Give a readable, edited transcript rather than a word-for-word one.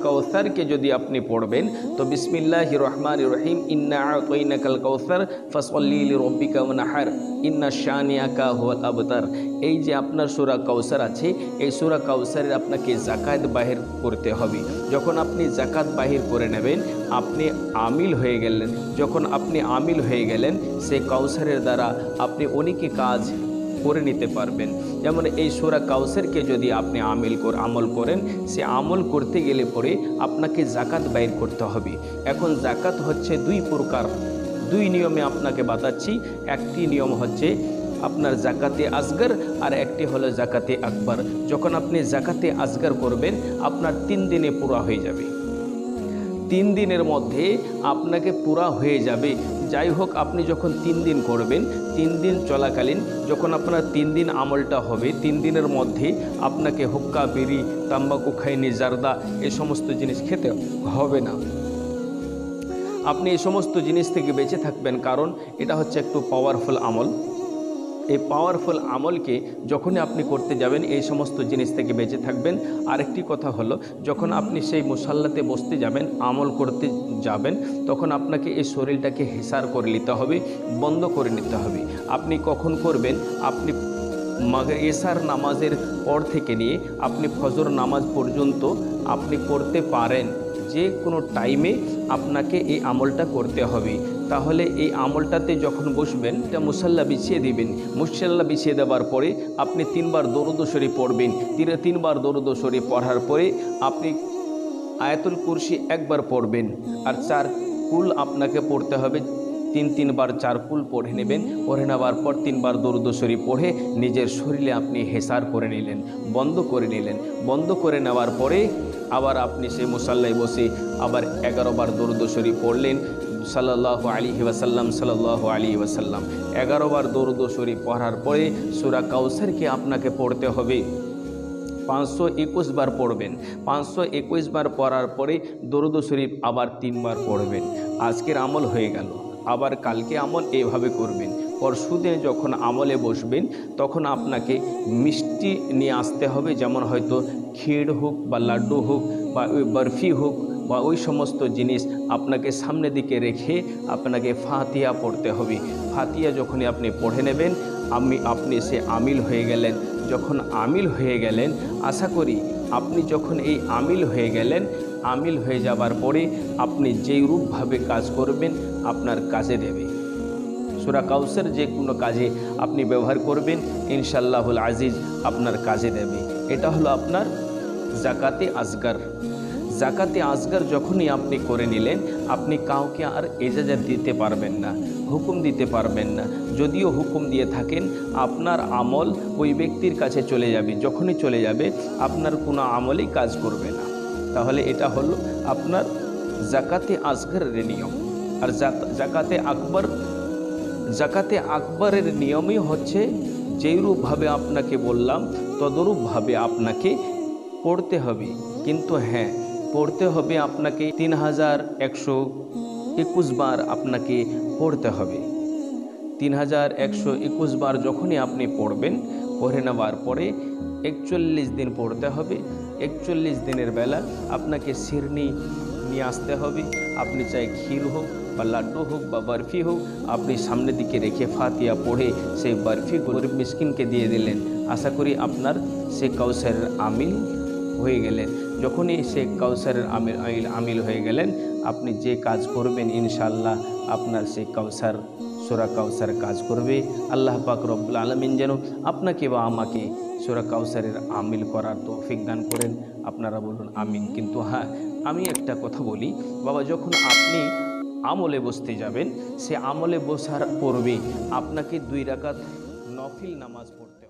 कौसर के यदि अपनी पढ़बें तो बिस्मिल्लाहिर रहमानिर रहीम इन्ना आतैनाकाल कौसर फसल्ली लिरब्बिका वनहर इन्ना शानियाका हुवल अबतर। এই যে আপনার সূরা কাউসার আছে, এই সূরা কাউসারের আপনাকে যাকাত বাহির করতে হবে। যখন আপনি যাকাত বাহির করে নেবেন আপনি আমিল হয়ে গেলেন। যখন আপনি আমিল হয়ে গেলেন সেই কাউসারের দ্বারা আপনি অনেক কাজ করে নিতে পারবেন। যেমন এই সূরা কাউসারকে যদি আপনি আমল করেন, সে আমল করতে গেলে পরে আপনাকে যাকাত বাইর করতে হবে। এখন যাকাত হচ্ছে দুই প্রকার, দুই নিয়মে আপনাকে বাতাচ্ছি। একটি নিয়ম হচ্ছে আপনার যাকাতে আসগর আর একটি হলো যাকাতে আকবর। যখন আপনি যাকাতে আসগর করবেন আপনার 3 দিনে পুরা হয়ে যাবে। 3 দিনের মধ্যে আপনাকে পুরা হয়ে যাবে। যাই হোক, আপনি যখন 3 দিন করবেন, 3 দিন চলাকালীন যখন আপনার 3 দিন আমলটা হবে, 3 দিনের মধ্যে আপনাকে হুক্কা, বিড়ি, তাম্বাকু, খাইনি, জারদা এই সমস্ত জিনিস খেতে হবে না। আপনি এই সমস্ত জিনিস থেকে বেঁচে থাকবেন, কারণ এটা হচ্ছে একটু পাওয়ারফুল আমল। এই পাওয়ারফুল আমলকে যখনই আপনি করতে যাবেন এই সমস্ত জিনিস থেকে বেঁচে থাকবেন। আরেকটি কথা হলো, যখন আপনি সেই মুসাল্লাতে বসতে যাবেন, আমল করতে যাবেন, তখন আপনাকে এই শরীরটাকে হিসার করে নিতে হবে, বন্ধ করে নিতে হবে। আপনি কখন করবেন? আপনি এশার নামাজের পর থেকে নিয়ে আপনি ফজর নামাজ পর্যন্ত আপনি করতে পারেন। যে কোনো টাইমে আপনাকে এই আমলটা করতে হবে। তাহলে এই আমলটাতে যখন বসবেন এটা মুসাল্লা বিছিয়ে দিবেন। মুসাল্লা বিছিয়ে দেওয়ার পরে আপনি 3 বার দরুদ শরীফ পড়বেন। 3 বার দরুদ শরীফ পড়ার পরে আপনি আয়াতুল কুরসি 1 বার পড়বেন। আর 4 কুল আপনাকে পড়তে হবে। 3 বার 4 কুল পড়ে নেবেন। পড়ে নেওয়ার পর 3 বার দরুদ শরীফ পড়ে নিজের শরীরে আপনি হেসার করে নিলেন, বন্ধ করে নিলেন। বন্ধ করে নেওয়ার পরে আবার আপনি সেই মুসাল্লায় বসে আবার 11 বার দরুদ শরীফ পড়লেন, সাল্লাল্লাহু আলাইহি ওয়াসাল্লাম, সাল্লাল্লাহু আলাইহি ওয়াসাল্লাম। 11 বার দরুদ শরীফ পড়ার পরে সূরা কাউসারকে আপনাকে পড়তে হবে। 521 বার পড়বেন। 521 বার পড়ার পরে দরুদ শরীফ আবার 3 বার পড়বেন। আজকের আমল হয়ে গেল। আবার কালকে আমল এইভাবে করবেন। পরশুদিন যখন আমলে বসবেন তখন আপনাকে মিষ্টি নিয়ে আসতে হবে। যেমন হয়তো ক্ষীর হোক বা লাড্ডু হোক বা ওই বরফি হোক বা ওই সমস্ত জিনিস আপনাকে সামনে দিকে রেখে আপনাকে ফাতিহা পড়তে হবে। ফাতিহা যখনই আপনি পড়ে নেবেন আপনি সে আমিল হয়ে গেলেন। যখন আমিল হয়ে গেলেন, আশা করি আপনি যখন এই আমিল হয়ে গেলেন, আমিল হয়ে যাবার পরে আপনি যেই রূপভাবে কাজ করবেন আপনার কাজে দেবে। সূরা কাউসার যে কোনো কাজে আপনি ব্যবহার করবেন, ইনশাআল্লাহুল আজিজ আপনার কাজে দেবে। এটা হলো আপনার যাকাতে আসগর। যাকাতে আসগর যখনই আপনি করে নিলেন আপনি কাউকে আর ইজাজত দিতে পারবেন না, হুকুম দিতে পারবেন না। যদিও হুকুম দিয়ে থাকেন আপনার আমল ওই ব্যক্তির কাছে চলে যাবে। যখনই চলে যাবে আপনার কোনো আমলই কাজ করবে না। তাহলে এটা হলো আপনার যাকাতে আসগরের নিয়ম। আর যাকাতে আকবরের নিয়মই হচ্ছে যেই রূপভাবে আপনাকে বললাম তদরূপভাবে আপনাকে পড়তে হবে। কিন্তু হ্যাঁ, পড়তে হবে আপনাকে 3121 বার আপনাকে পড়তে হবে। 3121 বার যখনই আপনি পড়বেন, পড়ে নেওয়ার পরে 41 দিন পড়তে হবে। 41 দিনের বেলা আপনাকে সিরনি নিয়ে আসতে হবে। আপনি চাই ক্ষীর হোক বা লাড্ডু হোক বা বরফি হোক, আপনি সামনের দিকে রেখে ফাতিহা পড়ে সেই বরফি গরিব মিসকিনকে দিয়ে দিলেন। আশা করি আপনার সে কাউসারের আমিল হয়ে গেলেন। যখনই সে কাউসারের আমিল হয়ে গেলেন আপনি যে কাজ করবেন ইনশাআল্লাহ আপনার সেই কাউসার সূরা কাউসার কাজ করবে। আল্লাহ পাক রব্বুল আলামিন যেন আপনাকে বা আমাকে সূরা কাউসারের আমিল করার তৌফিক দান করেন। আপনারা বলুন আমিন। কিন্তু হ্যাঁ, আমি একটা কথা বলি বাবা, যখন আপনি আমলে বসতে যাবেন সে আমলে বসার পূর্বে আপনাকে 2 রাকাত নফিল নামাজ পড়তে